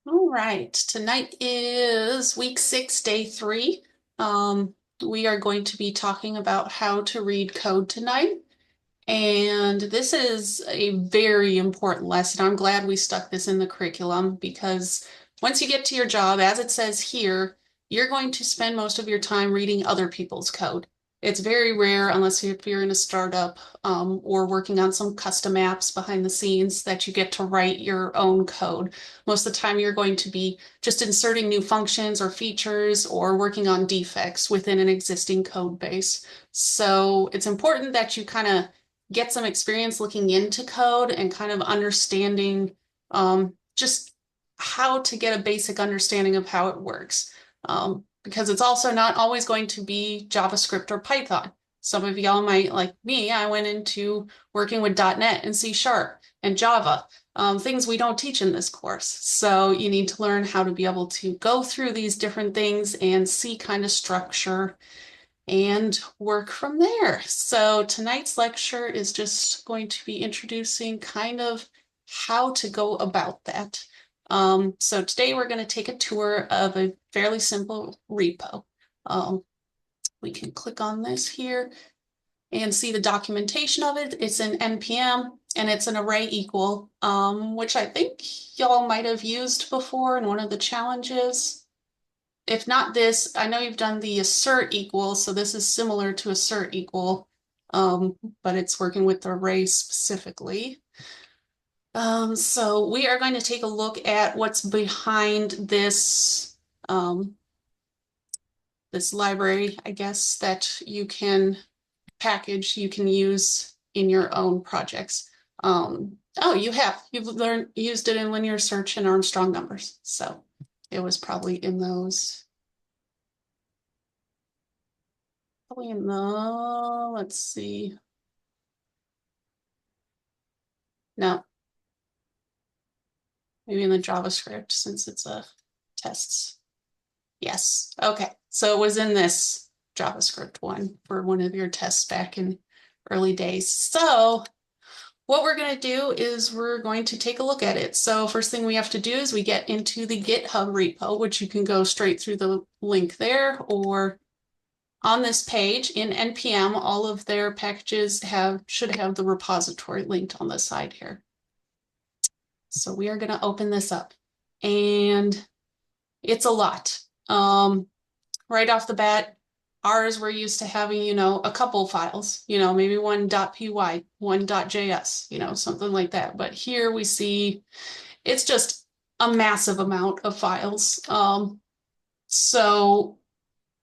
All right, tonight is week 6, day 3. We are going to be talking about how to read code tonight. And this is a very important lesson. I'm glad we stuck this in the curriculum because once you get to your job, as it says here, you're going to spend most of your time reading other people's code. It's very rare, unless if you're in a startup or working on some custom apps behind the scenes, that you get to write your own code. Most of the time, you're going to be just inserting new functions or features or working on defects within an existing code base. So it's important that you kind of get some experience looking into code and kind of understanding just how to get a basic understanding of how it works. Because it's also not always going to be JavaScript or Python. Some of y'all might, like me, I went into working with .NET and C# and Java, things we don't teach in this course. So you need to learn how to be able to go through these different things and see kind of structure and work from there. So tonight's lecture is just going to be introducing kind of how to go about that. So today we're going to take a tour of a fairly simple repo. We can click on this here and see the documentation of it. It's in NPM and it's an array equal, which I think y'all might have used before in one of the challenges. If not this, I know you've done the assert equal, so this is similar to assert equal, but it's working with the array specifically. So we are going to take a look at what's behind this library, I guess, that you can package, you can use in your own projects. Oh, you've used it in linear search and Armstrong numbers, so it was probably in those. Probably in the, let's see. No, maybe in the JavaScript since it's a tests. Yes. Okay. So it was in this JavaScript one for one of your tests back in early days. So what we're going to do is we're going to take a look at it. So first thing we have to do is we get into the GitHub repo, which you can go straight through the link there, or on this page in NPM, all of their packages should have the repository linked on the side here. So we are going to open this up and it's a lot. Right off the bat, ours, we're used to having, a couple files, maybe one .py, one .js, something like that. But here we see it's just a massive amount of files. So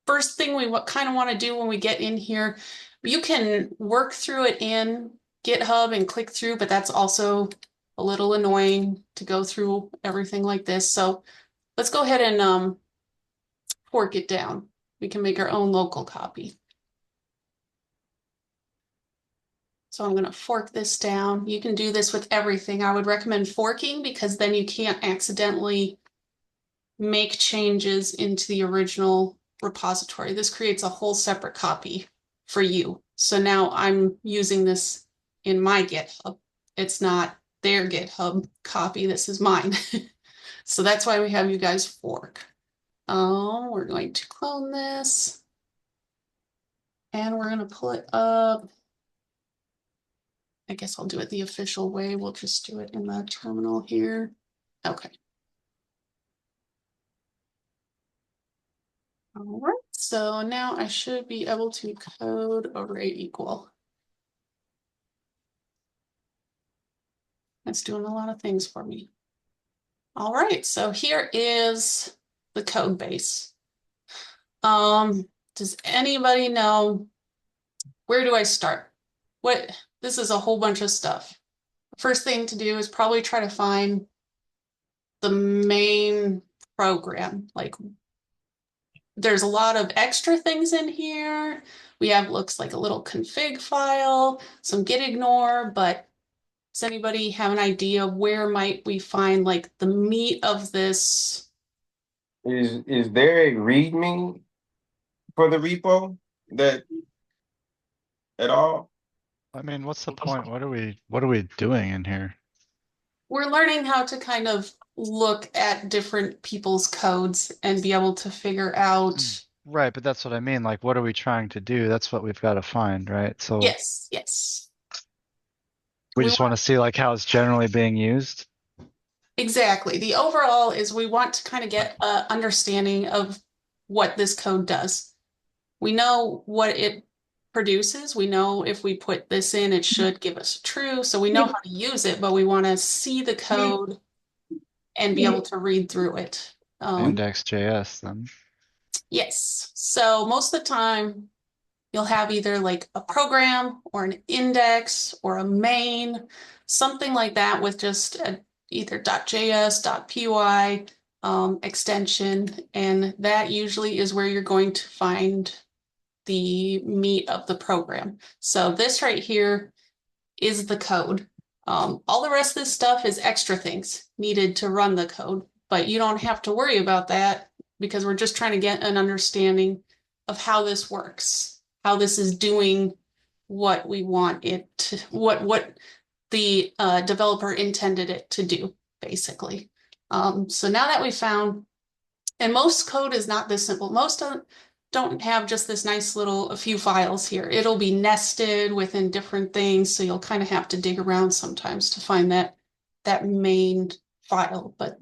first thing we kind of want to do when we get in here, you can work through it in GitHub and click through, but that's also a little annoying to go through everything like this. So let's go ahead and fork it down. We can make our own local copy. So I'm going to fork this down. You can do this with everything. I would recommend forking because then you can't accidentally make changes into the original repository. This creates a whole separate copy for you. So now I'm using this in my GitHub. It's not their GitHub copy. This is mine. So that's why we have you guys fork. We're going to clone this and we're going to pull it up. I guess I'll do it the official way. We'll just do it in the terminal here. Okay. All right, so now I should be able to code array equal. It's doing a lot of things for me. All right, so here is the code base. Does anybody know where do I start? This is a whole bunch of stuff. First thing to do is probably try to find the main program. Like there's a lot of extra things in here. We have looks like a little config file, some git ignore, but does anybody have an idea where might we find like the meat of this? Is there a README for the repo that at all? I mean, what's the point? What are we doing in here? We're learning how to kind of look at different people's codes and be able to figure out. Right, but that's what I mean. Like, what are we trying to do? That's what we've got to find, right? So Yes, yes. we We just want want to see like how it's generally being used. exactly. The overall is we want to kind of get a understanding of what this code does. We know what it produces. We know if we put this in, it should give us a true. So we know how to use it, but we want to see the code and be able to read through it. Index.js then. Yes. So most of the time, you'll have either like a program or an index or a main, something like that with just either .js, .py extension, and that usually is where you're going to find the meat of the program. So this right here is the code. All the rest of this stuff is extra things needed to run the code, but you don't have to worry about that because we're just trying to get an understanding of how this works, how this is doing what we want it to, what the developer intended it to do, basically. So now that we found, and most code is not this simple. Most don't have just this nice little a few files here. It'll be nested within different things, so you'll kind of have to dig around sometimes to find that main file. But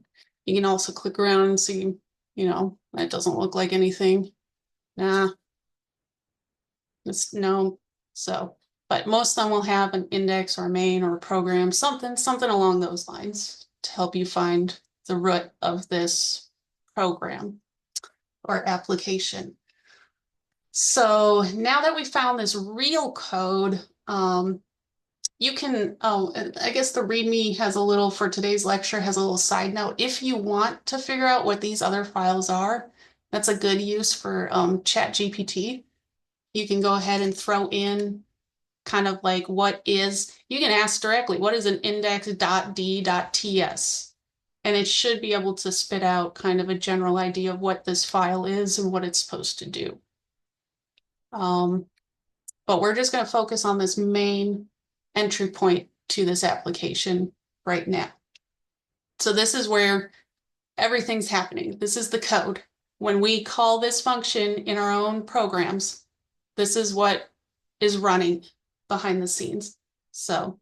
you can also click around and see, it doesn't look like anything. Nah, it's no. So, but most of them will have an index or a main or a program, something along those lines to help you find the root of this program or application. So now that we found this real code, you can, oh, I guess the README has a little, for today's lecture, has a little side note. If you want to figure out what these other files are, that's a good use for ChatGPT. You can go ahead and throw in kind of like you can ask directly, what is an index.d.ts? And it should be able to spit out kind of a general idea of what this file is and what it's supposed to do. Um, but we're just going to focus on this main entry point to this application right now. So this is where everything's happening. This is the code. When we call this function in our own programs, this is what is running behind the scenes. So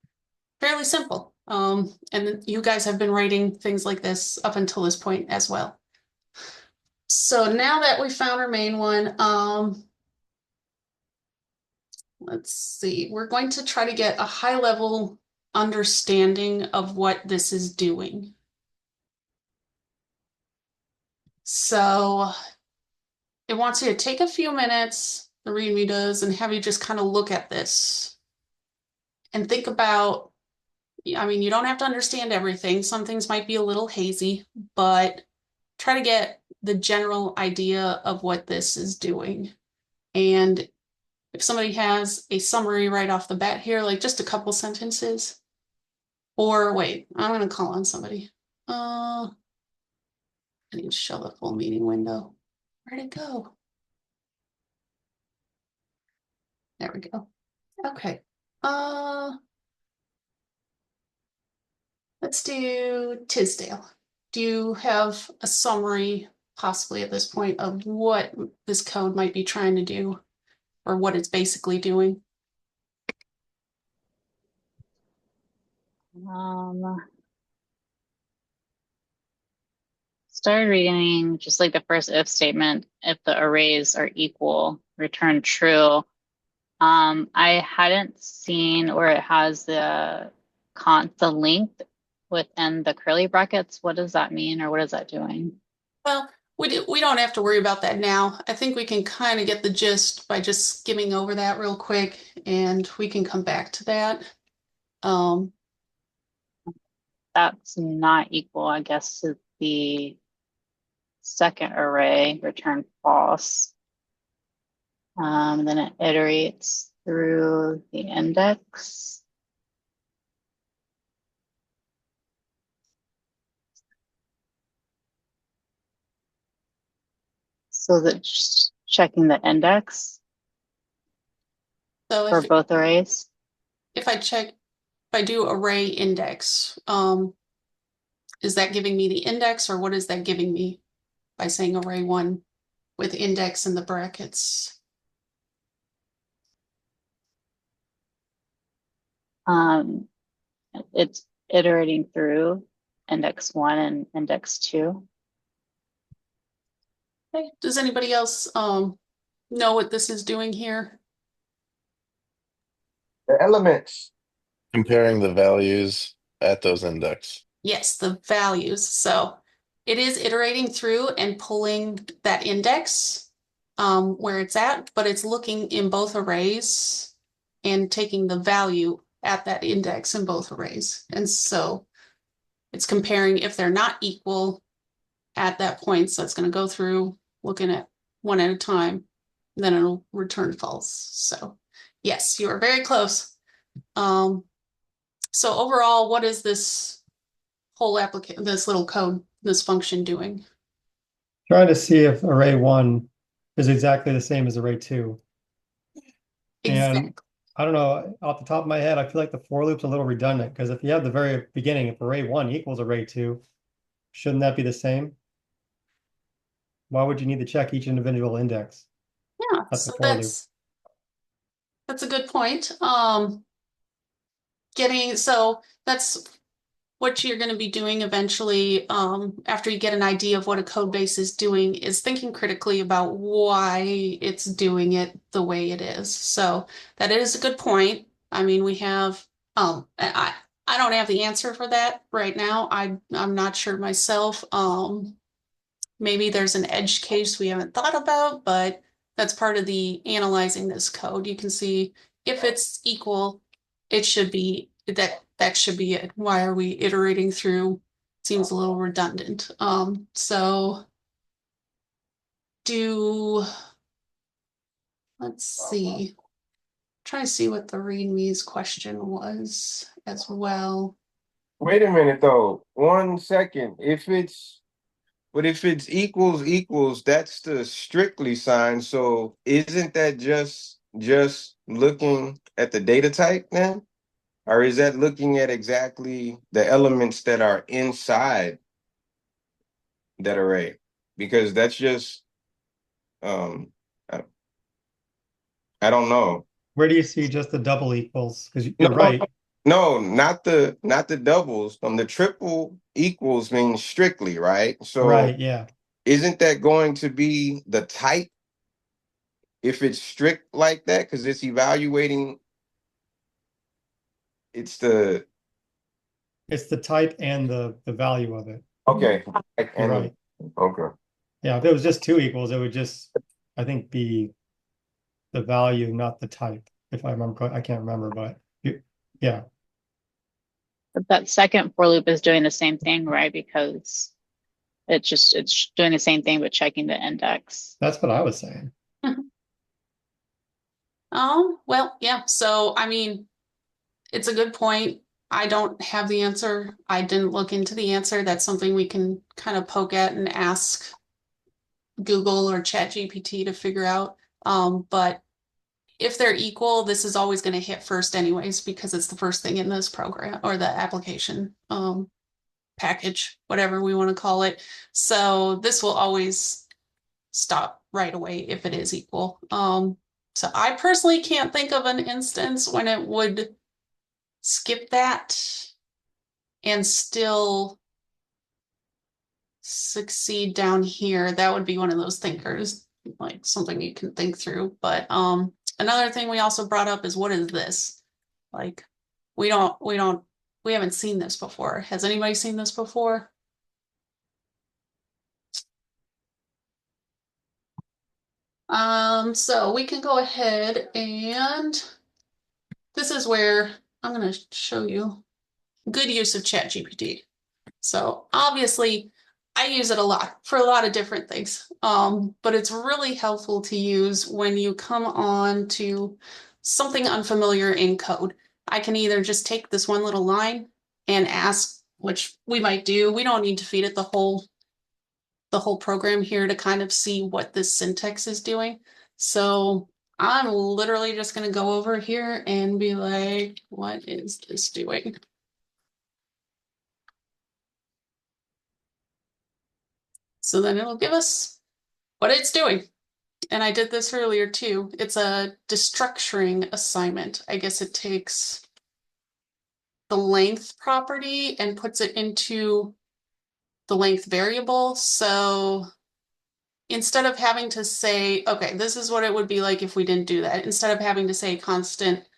fairly simple. And you guys have been writing things like this up until this point as well. So now that we found our main one, let's see, we're going to try to get a high level understanding of what this is doing. So it wants you to take a few minutes, the README does, and have you just kind of look at this and think about, I mean, you don't have to understand everything. Some things might be a little hazy, but try to get the general idea of what this is doing. And if somebody has a summary right off the bat here, like just a couple sentences, or wait, I'm going to call on somebody. I need to show the full meeting window. Where'd it go? There we go. Okay. Uh, let's do Tisdale. Do you have a summary, possibly at this point, of what this code might be trying to do or what it's basically doing? Um, Started reading just like the first if statement, if the arrays are equal, return true. I hadn't seen where it has the length within the curly brackets. What does that mean, or what is that doing? Well, we don't have to worry about that now. I think we can kind of get the gist by just skimming over that real quick, and we can come back to that. Um, That's not equal, I guess, to the second array, return false. Then it iterates through the index. So that's checking the index so for both arrays. if I do array index, is that giving me the index, or what is that giving me by saying array 1 with index in the brackets? It's iterating through index 1 and index 2. Okay. Does anybody else know what this is doing here? The elements. Comparing the values at those index. Yes, the values. So it is iterating through and pulling that index where it's at, but it's looking in both arrays and taking the value at that index in both arrays. And so it's comparing if they're not equal at that point. So it's going to go through looking at one at a time, then it'll return false. So yes, you are very close. So overall, what is this whole application, this little code, this function doing? Trying to see if array 1 is exactly the same as array 2. Exactly. And I don't know, off the top of my head, I feel like the for loop's a little redundant, because if you have the very beginning, if array 1 equals array 2, shouldn't that be the same? Why would you need to check each individual index? Yeah, That's the so for loop. that's a good point. So that's what you're going to be doing eventually, after you get an idea of what a code base is doing, is thinking critically about why it's doing it the way it is. So that is a good point. I mean, we have, I don't have the answer for that right now. I'm not sure myself. Maybe there's an edge case we haven't thought about, but that's part of the analyzing this code. You can see if it's equal, it should be that should be it. Why are we iterating through? Seems a little redundant. So let's see. Try to see what the readme's question was as well. Wait a minute though. 1 second. If it's equals equals, that's the strictly sign. So isn't that just looking at the data type then? Or is that looking at exactly the elements that are inside that array? Because that's just I, I don't know. Where do you see just the double equals? Because No, you're right. no, not the doubles. The triple equals means strictly, right? So Right, yeah. isn't that going to be the type if it's strict like that? Because it's evaluating. It's the It's the type and the value of it. okay. You're And right. okay. Yeah, if it was just 2 equals, it would just, I think, be the value, not the type. If I remember, I can't remember, but yeah. But that second for loop is doing the same thing, right? Because it's doing the same thing but checking the index. That's what I was saying. Well, yeah. So, I mean, it's a good point. I don't have the answer. I didn't look into the answer. That's something we can kind of poke at and ask Google or ChatGPT to figure out. But if they're equal, this is always going to hit first anyways, because it's the first thing in this program or the application package, whatever we want to call it. So this will always stop right away if it is equal. So I personally can't think of an instance when it would skip that and still succeed down here. That would be one of those thinkers, like something you can think through. But another thing we also brought up is, what is this? Like, we haven't seen this before. Has anybody seen this before? So we can go ahead, and this is where I'm going to show you good use of ChatGPT. So obviously I use it a lot for a lot of different things. But it's really helpful to use when you come on to something unfamiliar in code. I can either just take this one little line and ask, which we might do. We don't need to feed it the whole program here to kind of see what this syntax is doing. So I'm literally just going to go over here and be like, what is this doing? So then it'll give us what it's doing. And I did this earlier too. It's a destructuring assignment. I guess it takes the length property and puts it into the length variable. So instead of having to say, okay, this is what it would be like if we didn't do that, instead of having to say constant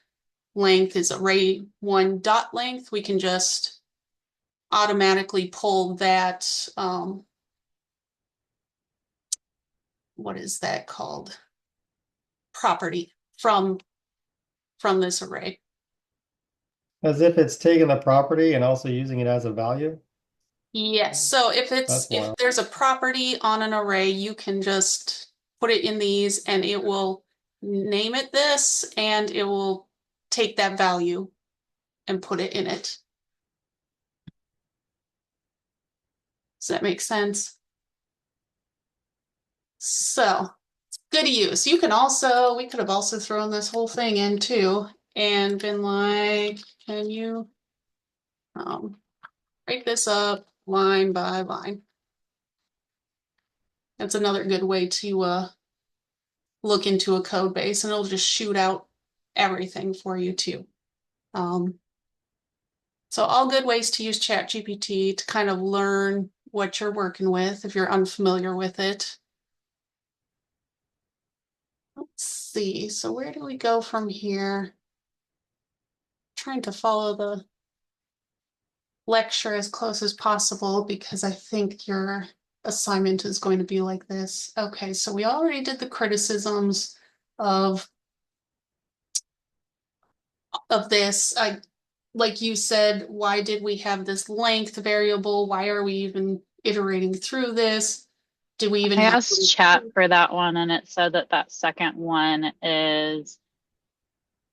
length is array one dot length, we can just automatically pull that, what is that called? Property from this array. As if it's taking the property and also using it as a value. Yes, so if That's if wild. there's a property on an array, you can just put it in these and it will name it this and it will take that value and put it in it. Does that make sense? So it's good to use. You can also, we could have also thrown this whole thing in too and been like, can you break this up line by line? That's another good way to look into a code base, and it'll just shoot out everything for you too. So all good ways to use ChatGPT to kind of learn what you're working with if you're unfamiliar with it. Let's see, so where do we go from here? Trying to follow the lecture as close as possible because I think your assignment is going to be like this. Okay, so we already did the criticisms of this. Like you said, why did we have this length variable? Why are we even iterating through this? Do we even I have asked chat for that one, and it said that that second one is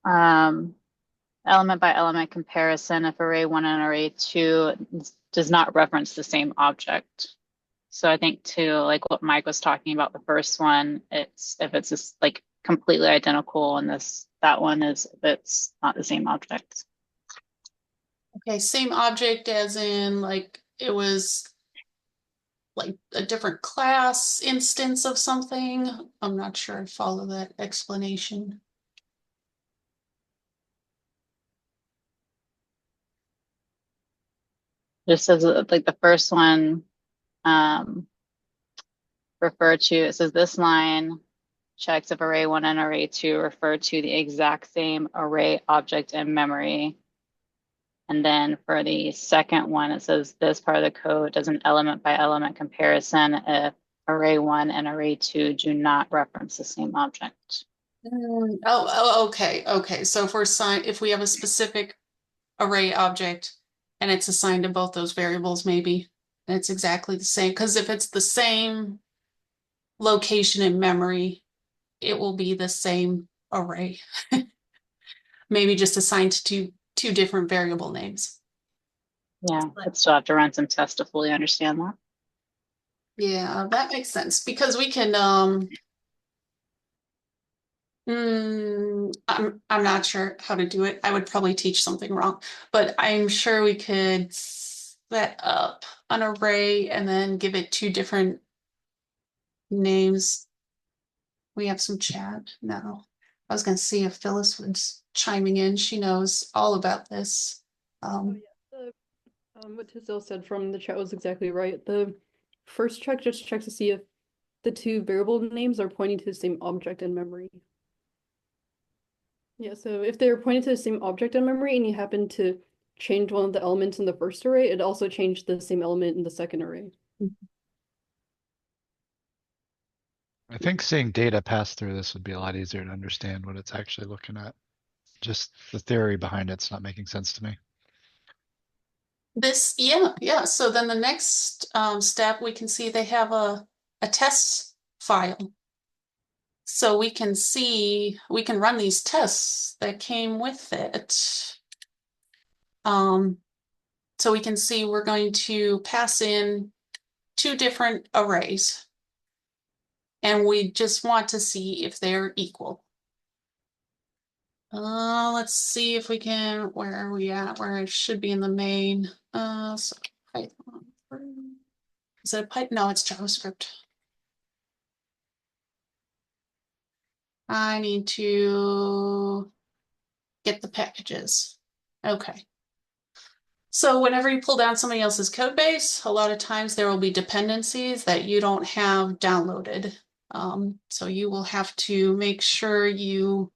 element by element comparison if array 1 and array 2 does not reference the same object. So I think too, like what Mike was talking about, the first one, it's if it's just like completely identical, and that one is if it's not the same object. okay, same object as in like it was like a different class instance of something? I'm not sure I follow that explanation. Just as like the first one refer to, it says this line checks if array 1 and array 2 refer to the exact same array object in memory. And then for the second one, it says this part of the code does an element by element comparison if array 1 and array 2 do not reference the same object. Okay, okay. So if we have a specific array object and it's assigned to both those variables, maybe it's exactly the same. Because if it's the same location in memory, it will be the same array. Maybe just assigned to two different variable names. Yeah, but still have to run some tests to fully understand that. Yeah, that makes sense because we can I'm not sure how to do it. I would probably teach something wrong, but I'm sure we could set up an array and then give it two different names. We have some chat. No, I was going to see if Phyllis was chiming in. She knows all about this. Oh yeah, what Tisdale said from the chat was exactly right. The first check just checks to see if the two variable names are pointing to the same object in memory. Yeah, so if they're pointing to the same object in memory and you happen to change one of the elements in the first array, it also changed the same element in the second array. I think seeing data pass through this would be a lot easier to understand what it's actually looking at. Just the theory behind it's not making sense to me. Yeah. So then the next step, we can see they have a test file. So we can run these tests that came with it. So we can see we're going to pass in two different arrays. And we just want to see if they're equal. Let's see if we can, where are we at? Where it should be in the main. So Python. Is it a pipe? No, it's JavaScript. I need to get the packages. Okay. So whenever you pull down somebody else's code base, a lot of times there will be dependencies that you don't have downloaded. So you will have to make sure you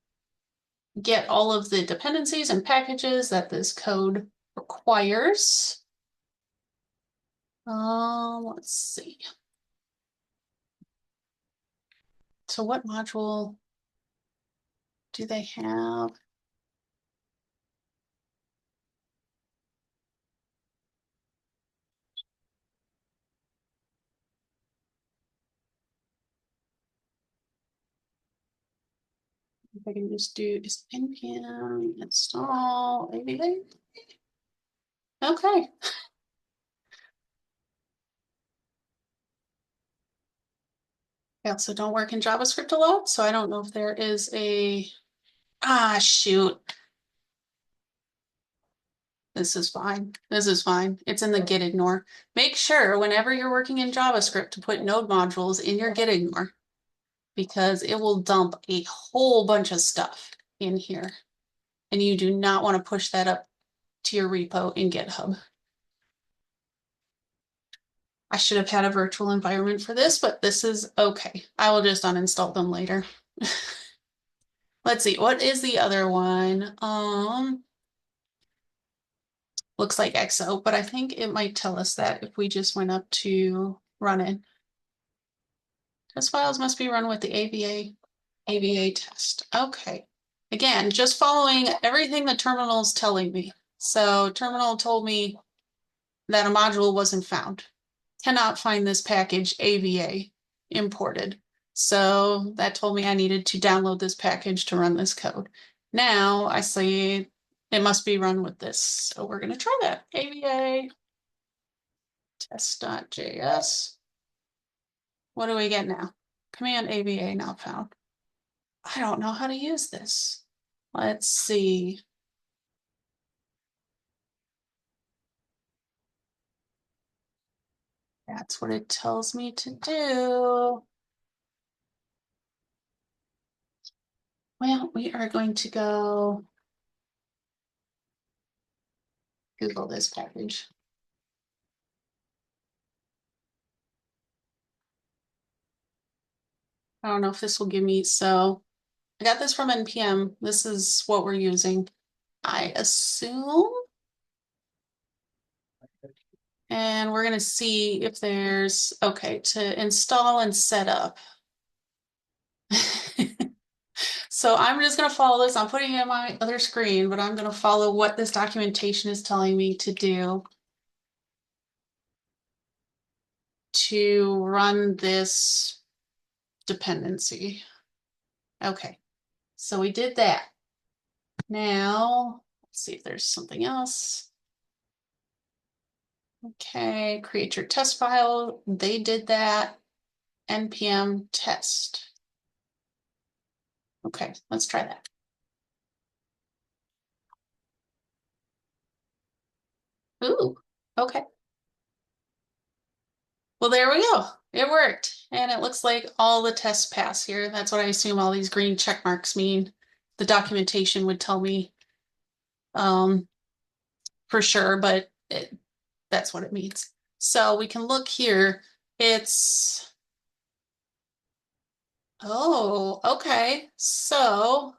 get all of the dependencies and packages that this code requires. Let's see. So what module do they have? If I can just do is npm install AVA. Okay. I also don't work in JavaScript a lot, so I don't know if there is a, shoot. This is fine. This is fine. It's in the git ignore. Make sure whenever you're working in JavaScript to put node modules in your git ignore, because it will dump a whole bunch of stuff in here. And you do not want to push that up to your repo in GitHub. I should have had a virtual environment for this, but this is okay. I will just uninstall them later. Let's see, what is the other one? Looks like EXO, but I think it might tell us that if we just went up to run it. Test files must be run with the AVA test. Okay. Again, just following everything the terminal's telling me. So terminal told me that a module wasn't found. Cannot find this package AVA imported. So that told me I needed to download this package to run this code. Now I say it must be run with this. So we're going to try that. AVA test.js. What do we get now? Command AVA not found. I don't know how to use this. Let's see. That's what it tells me to do. Well, we are going to go Google this package. I don't know if this will give me, so I got this from NPM. This is what we're using, I assume. And we're gonna see if there's, okay, to install and set up. So I'm just gonna follow this. I'm putting it on my other screen, but I'm gonna follow what this documentation is telling me to do to run this dependency. Okay, so we did that. Now, let's see if there's something else. Okay, create your test file. They did that. npm test. Okay, let's try that. Ooh, okay. Well, there we go. It worked. And it looks like all the tests pass here. That's what I assume all these green check marks mean. The documentation would tell me for sure, but that's what it means. So we can look here. It's, oh, okay. So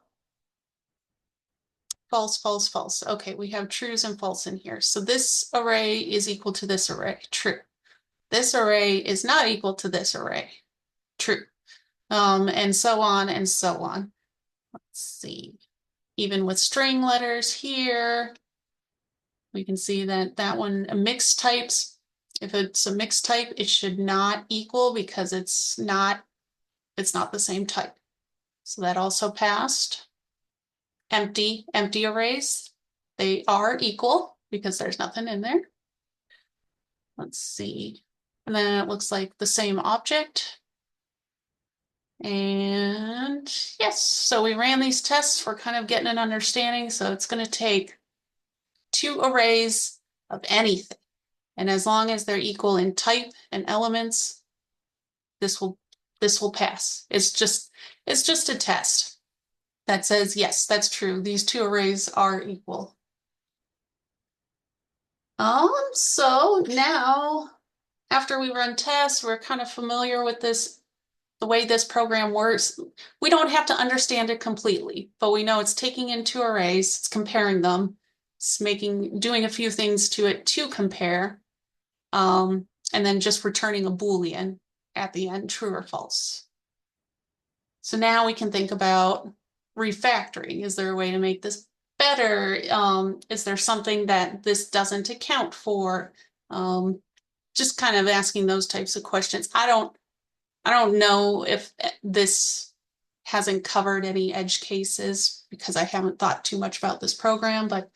false, false, false. Okay, we have trues and false in here. So this array is equal to this array. True. This array is not equal to this array. True. And so on and so on. Let's see. Even with string letters here, we can see that that one, mixed types, if it's a mixed type, it should not equal because it's not the same type. So that also passed. Empty arrays, they are equal because there's nothing in there. Let's see. And then it looks like the same object. And yes, so we ran these tests for kind of getting an understanding. So it's going to take 2 arrays of anything. And as long as they're equal in type and elements, this will pass. It's just a test that says, yes, that's true. These two arrays are equal. So now after we run tests, we're kind of familiar with this, the way this program works. We don't have to understand it completely, but we know it's taking in two arrays, it's comparing them, it's doing a few things to it to compare, and then just returning a Boolean at the end, true or false. So now we can think about refactoring. Is there a way to make this better? Is there something that this doesn't account for? Just kind of asking those types of questions. I don't know if this hasn't covered any edge cases because I haven't thought too much about this program, but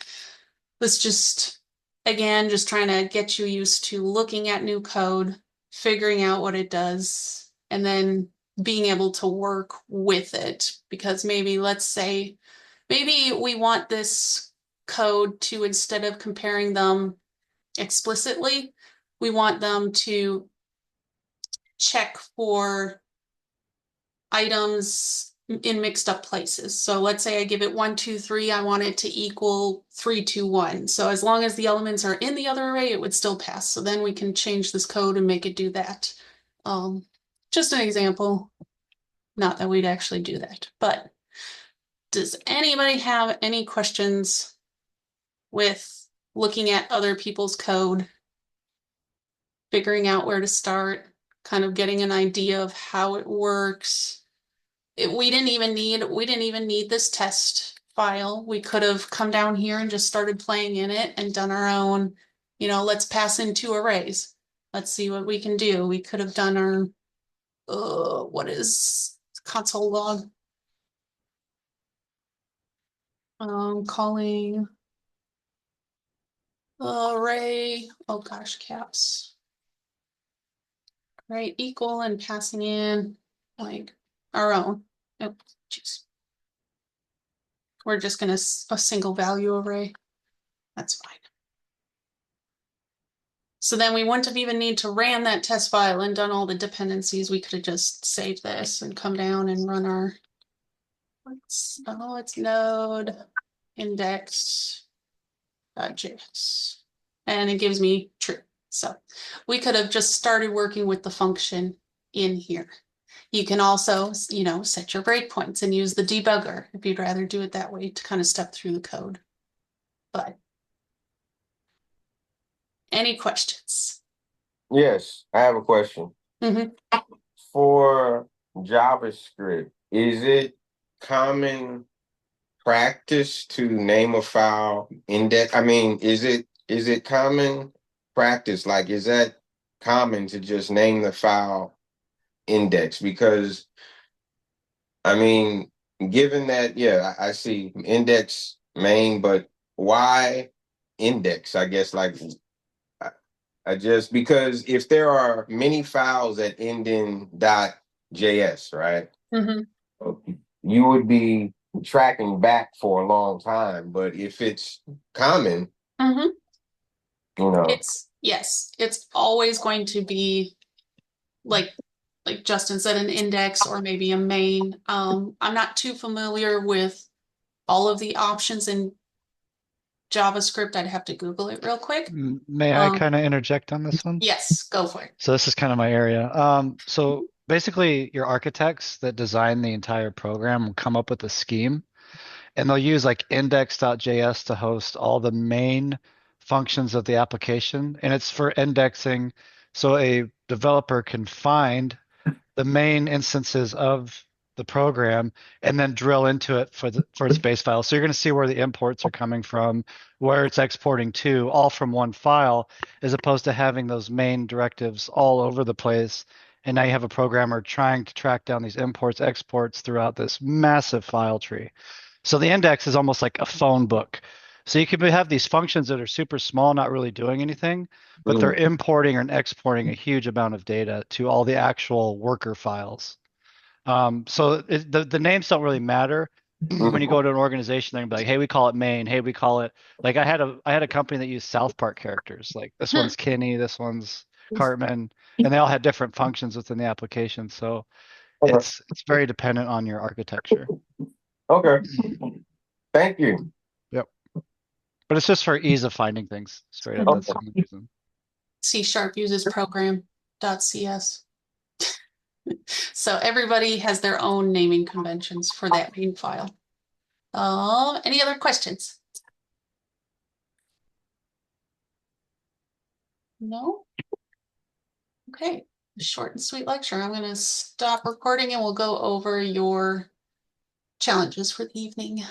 let's just, again, just trying to get you used to looking at new code, figuring out what it does, and then being able to work with it. Because maybe, let's say, maybe we want this code to, instead of comparing them explicitly, we want them to check for items in mixed up places. So let's say I give it 1, 2, 3, I want it to equal 3, 2, 1. So as long as the elements are in the other array, it would still pass. So then we can change this code and make it do that. Just an example. Not that we'd actually do that, but does anybody have any questions with looking at other people's code, figuring out where to start, kind of getting an idea of how it works? We didn't even need this test file. We could have come down here and just started playing in it and done our own, let's pass in two arrays. Let's see what we can do. We could have done our, what is console log? Calling array, oh gosh, caps. Right, equal and passing in like our own. Oh, jeez. We're just gonna a single value array. That's fine. So then we wouldn't have even need to ran that test file and done all the dependencies. We could have just saved this and come down and run our, it's node index.js. And it gives me true. So we could have just started working with the function in here. You can also, set your breakpoints and use the debugger if you'd rather do it that way to kind of step through the code. But any questions? Yes, I have a question. Mm-hmm. For JavaScript, is it common practice to name a file index? I mean, is it common practice? Like, is that common to just name the file index? Because I mean, given that, yeah, I see index main, but why index? I guess I just, because if there are many files that end in .js, right? Mm-hmm. You would be tracking back for a long time, but if it's common, Mm-hmm. know, It's always going to be like Justin said, an index or maybe a main. I'm not too familiar with all of the options in JavaScript. I'd have to Google it real quick. May I kind of interject on this one? Yes, go for it. So this is kind of my area. So basically your architects that design the entire program will come up with a scheme, and they'll use like index.js to host all the main functions of the application. And it's for indexing so a developer can find the main instances of the program and then drill into it for its base file. So you're going to see where the imports are coming from, where it's exporting to, all from one file, as opposed to having those main directives all over the place. And now you have a programmer trying to track down these imports, exports throughout this massive file tree. So the index is almost like a phone book. So you could have these functions that are super small, not really doing anything, but they're importing and exporting a huge amount of data to all the actual worker files. So the names don't really matter, when you go to an organization, they're gonna be like, hey, we call it main. Hey, we call it like I had a company that used South Park characters. Like this one's Kenny, this one's Cartman, and they all had different functions within the application. So Okay. it's very dependent on your architecture. Okay. Thank you. Yep. But it's just for ease of finding things straight up. That's the only reason. C# uses program.cs. So everybody has their own naming conventions for that main file. Any other questions? No? Okay, short and sweet lecture. I'm going to stop recording and we'll go over your challenges for the evening.